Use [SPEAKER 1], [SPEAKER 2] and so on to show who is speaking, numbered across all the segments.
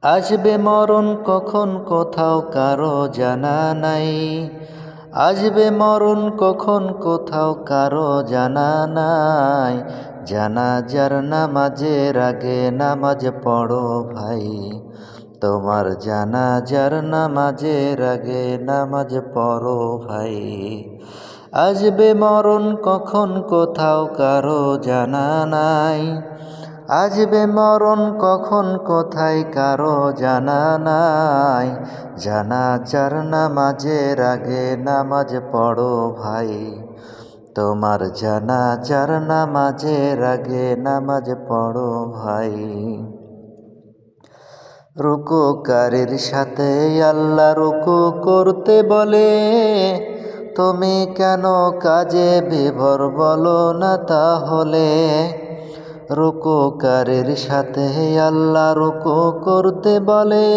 [SPEAKER 1] আসবে মরণ কখন কোথাও কারো জানা নাই। আসবে মরণ কখন কোথাও কারো জানা নাই। জানাজার নামাজের আগে নামাজ পড়ো ভাই, তোমার জানাজার নামাজের আগে নামাজ পড়ো ভাই। আসবে মরণ কখন কোথাও কারো জানা নাই। আসবে মরণ কখন কোথায় কারো জানা নাই। জানাজার নামাজের আগে নামাজ পড়ো ভাই, তোমার জানাজার নামাজের আগে নামাজ পড়ো ভাই। রুকুকারীর সাথে আল্লাহ রুকু করতে বলে, তুমি কেন কাজে বিভোর বলো না তাহলে। রুকুকারীর সাথে আল্লাহ রুকু করতে বলে,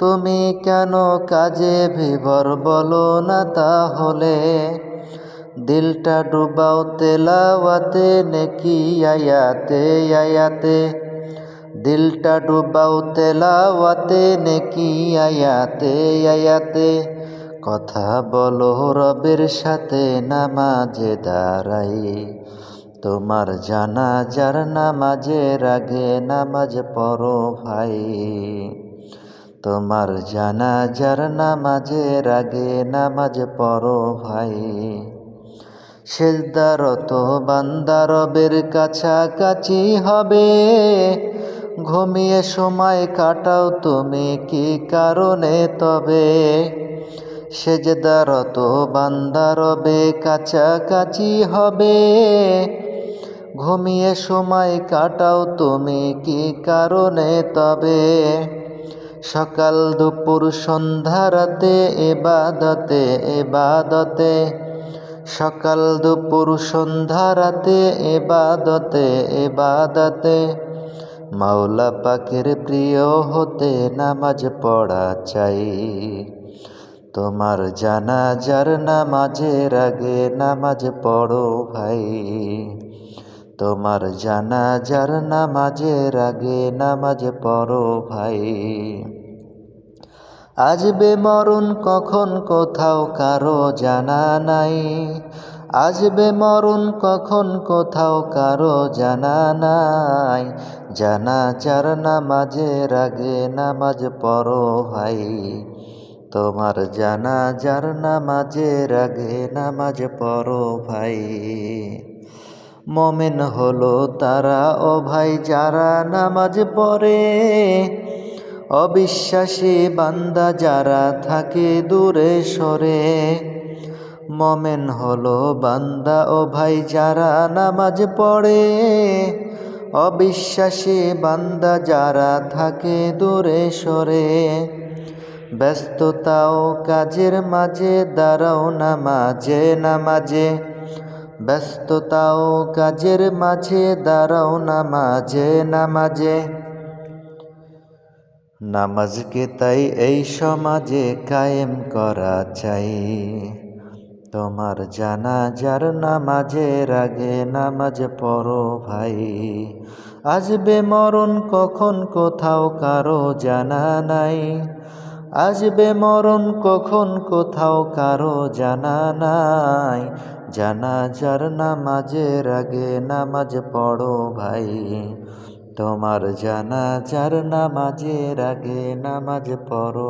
[SPEAKER 1] তুমি কেন কাজে বিভোর বলো না তাহলে। দিলটা ডুবাও তেলাওয়াতে নেকি আয়াতে আয়াতে। দিলটা ডুবাও তেলাওয়াতে নেকি আয়াতে আয়াতে। কথা বলো রবের সাথে নামাজে দাঁড়াই, তোমার জানাজার নামাজের আগে নামাজ পড়ো ভাই, তোমার জানাজার নামাজের আগে নামাজ পড়ো ভাই। সিজদারত বান্দা রবের কাছাকাছি হবে, ঘুমিয়ে সময় কাটাও তুমি কি কারণে তবে। সিজদারত বান্দা রবে কাছাকাছি হবে, ঘুমিয়ে সময় কাটাও তুমি কি কারণে তবে। সকাল দুপুর সন্ধ্যা রাতে ইবাদতে ইবাদতে। সকাল দুপুর সন্ধ্যা রাতে ইবাদতে ইবাদতে। মাওলা পাকের প্রিয় হতে নামাজ পড়া চাই, তোমার জানাজার নামাজের আগে নামাজ পড়ো ভাই, তোমার জানাজার নামাজের আগে নামাজ পড়ো ভাই। আসবে মরণ কখন কোথাও কারো জানা নাই। আসবে মরণ কখন কোথাও কারো জানা নাই। জানাজার নামাজের আগে নামাজ পড়ো ভাই, তোমার জানাজার নামাজের আগে নামাজ পড়ো ভাই। মুমিন হলো তারা ও ভাই যারা নামাজ পড়ে, অবিশ্বাসী বান্দা যারা থাকে দূরে সরে। মুমিন হলো বান্দা ও ভাই যারা নামাজ পড়ে, অবিশ্বাসী বান্দা যারা থাকে দূরে সরে। ব্যস্ততা ও কাজের মাঝে দাঁড়াও নামাজে নামাজে। ব্যস্ততা ও কাজের মাঝে দাঁড়াও নামাজে নামাজে। নামাজকে তাই এই সমাজে কায়েম করা চাই, তোমার জানাজার নামাজের আগে নামাজ পড়ো ভাই। আসবে মরণ কখন কোথাও কারো জানা নাই। আসবে মরণ কখন কোথাও কারো জানা নাই। জানাজার নামাজের আগে নামাজ পড়ো ভাই, তোমার জানাজার নামাজের আগে নামাজ পড়ো।